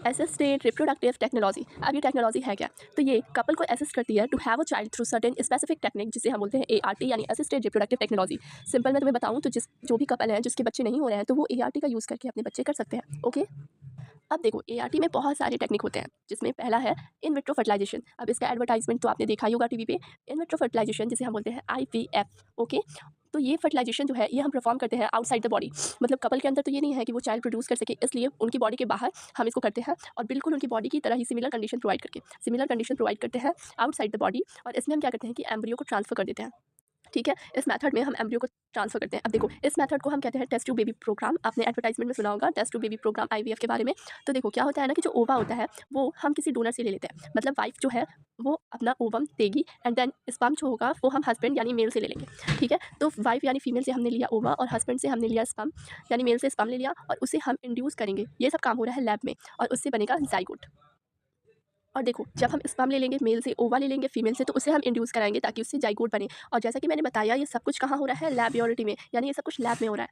Assisted reproductive technology. अब ये technology है क्या? तो ये कपल को असिस्ट करती है to have a child through certain specific technique, जिसे हम बोलते हैं ART यानी असिस्टेड रिप्रोडक्टिव टेक्नोलॉजी। सिंपल मैं तुम्हें बताऊं तो जो भी कपल है जिसके बच्चे नहीं हो रहे हैं तो वो ART का यूज़ करके अपने बच्चे कर सकते हैं। ओके, अब देखो ART में बहुत सारे टेक्निक होते हैं, जिसमें पहला है इन विट्रो फर्टिलाइजेशन। अब इसका एडवर्टाइजमेंट तो आपने देखा ही होगा टीवी पे। इन विट्रो फर्टिलाइजेशन जिसे हम बोलते हैं IVF। ओके, तो ये फर्टिलाइजेशन जो है ये हम परफॉर्म करते हैं आउटसाइड द बॉडी। मतलब कपल के अंदर तो ये नहीं है कि वो चाइल्ड प्रोड्यूस कर सके, इसलिए उनकी बॉडी के बाहर हम इसको करते हैं और बिल्कुल उनकी बॉडी की तरह ही सिमिलर कंडीशन प्रोवाइड करते हैं आउटसाइड द बॉडी। और इसमें हम क्या करते हैं कि एम्ब्रियो को ट्रांसफर कर देते हैं। ठीक है, इस मेथड में हम एम्ब्रियो को ट्रांसफर करते हैं। अब देखो इस मेथड को हम कहते हैं टेस्ट टू बेबी प्रोग्राम। आपने एडवर्टाइजमेंट में सुना होगा test tube baby program IVF के बारे में। तो देखो क्या होता है ना कि जो ओवा होता है वो हम किसी डोनर से ले लेते हैं। मतलब वाइफ जो है वो अपना ओवम देगी एंड देन स्पर्म जो होगा वो हम हस्बैंड यानी मेल से ले लेंगे। ठीक है, तो वाइफ यानी फीमेल से हमने लिया ओवा और हस्बैंड से हमने लिया स्पर्म यानी मेल से स्पर्म ले लिया और उसे हम इंड्यूस करेंगे। ये सब काम हो रहा है लैब में और उससे बनेगा जाइगोट। और देखो जब हम स्पर्म ले लेंगे मेल से, ओवा ले लेंगे फीमेल से, तो उसे हम इंड्यूस कराएंगे ताकि उससे जाइगोट बने। और जैसा कि मैंने बताया ये सब कुछ कहाँ हो रहा है? लैबोरेटरी में, यानी ये सब कुछ लैब में हो रहा है।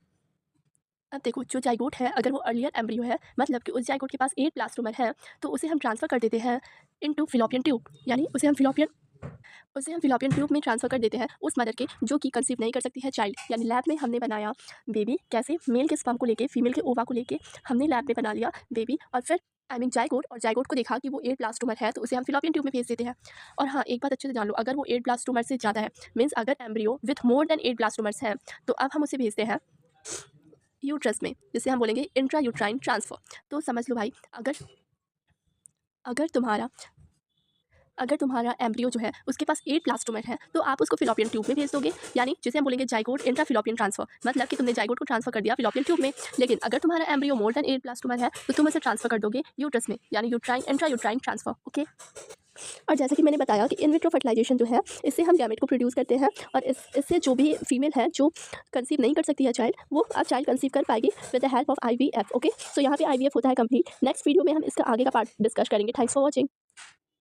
अब देखो जो जाइगोट है अगर वो अर्लियर एम्ब्रियो है, मतलब कि उस जाइगोट के पास 8 ब्लास्टोमर है, तो उसे हम ट्रांसफ़र कर देते हैं इनटू फिलोपियन ट्यूब। यानी उसे हम फिलोपियन ट्यूब में ट्रांसफ़र कर देते हैं उस मदर के जो कि कंसीव नहीं कर सकती है चाइल्ड। यानी लैब में हमने बनाया बेबी कैसे? मेल के स्पर्म को लेके, फीमेल के ओवा को लेके हमने लैब में बना लिया बेबी। और फिर आई मीन जाइगोट, और जाइगोट को देखा कि वो 8 ब्लास्टोमर है तो उसे हम फिलोपियन ट्यूब में भेज देते हैं। और हाँ, एक बात अच्छे से जान लो, अगर वो 8 ब्लास्टोमर से ज़्यादा है, मीन्स अगर embryo with more than 8 blastomeres हैं, तो अब हम उसे भेजते हैं यूट्रस में, जिसे हम बोलेंगे इंट्रा यूट्राइन ट्रांसफ़र। तो समझ लो भाई, अगर अगर तुम्हारा अगर तुम्हारा एम्ब्रियो जो है उसके पास 8 ब्लास्टोमर है, तो आप उसको फिलोपियन ट्यूब में भेज दोगे, यानी जिसे हम बोलेंगे जाइगोट इंट्रा फिलोपियन ट्रांसफ़र। मतलब कि तुमने जाइगोट को ट्रांसफ़र कर दिया फिलोपियन ट्यूब में। लेकिन अगर तुम्हारा एम्ब्रियो मोर देन 8 ब्लास्टोमर है, तो तुम उसे ट्रांसफ़र कर दोगे यूट्रस में, यानी uterine intra uterine transfer. Okay, और जैसा कि मैंने बताया कि इन विट्रो फर्टिलाइजेशन जो है इससे हम गैमेट को प्रोड्यूस करते हैं और इससे जो भी फीमेल है जो कंसीव नहीं कर सकती है चाइल्ड, वो अब चाइल्ड कंसीव कर पाएगी with the help of IVF। Okay, so यहाँ पे IVF होता है कंप्लीट। नेक्स्ट वीडियो में हम इसका आगे का पार्ट डिस्कस करेंगे। Thanks for watching.